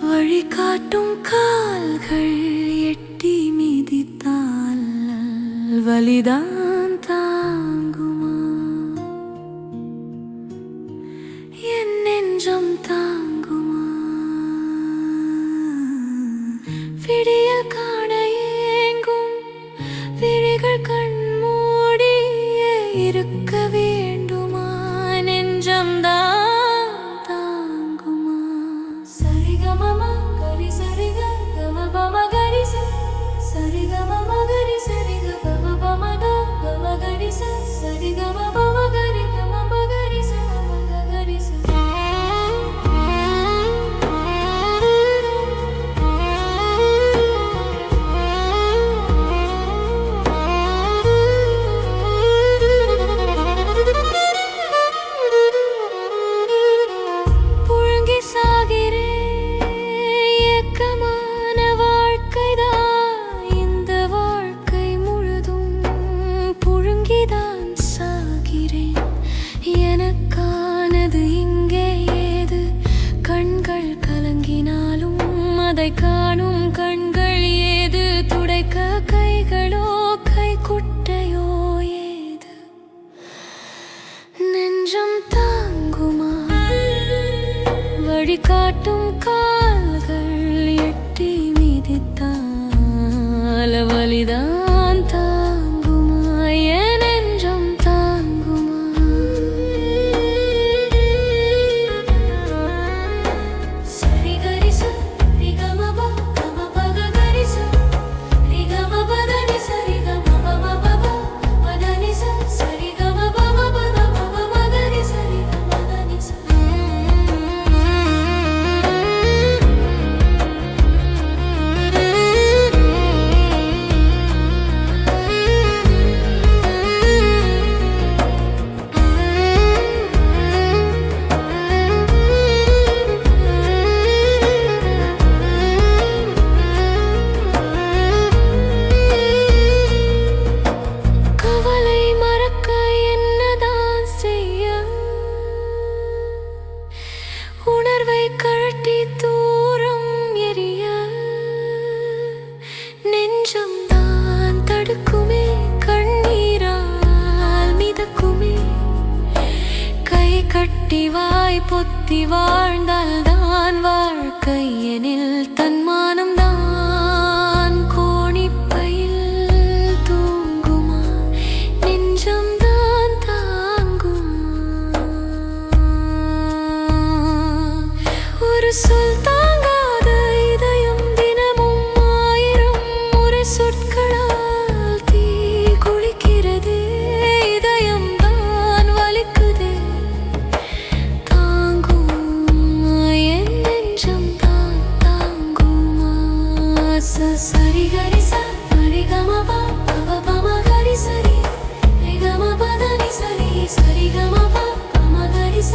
வழிகாட்டும் கால்கள் எட்டி மிதித்தால் வலிதான் தாங்குமா? என் நெஞ்சம் தாங்குமா? விடியல் காண ஏங்கும் விழிகள் கண் மூடியே இருக்க வேண்டுமா? நெஞ்சம் காணும் கண்கள் ஏது? துடைக்க கைகளோ கைக்குட்டையோ ஏது? நெஞ்சம் தாங்குமா? வழிகாட்டும் கால்கள் எட்டி மிதித்தால் வலிதான் தாங்குமா? என் நெஞ்சம் தாங்குமா? கட்டிவாய் பொத்தி வாழ்ந்தால் தான் வாழ்க்கை எனில் தன்மானம் தான் கோணிப்பையில் தூங்குமா? நெஞ்சம் தான் தாங்குமா? ஒரு சொல் தாங்காத இதயம் தினமும் 1000 முறை சொற்களால் தீ குளிக்கிறது. இதயம் தான் வலிக்குது. சரி கரி ச மரி கம ப ப ப ம கரி சரி ரி கம ப த நி சரி சரி கம ப ப ம கரி ச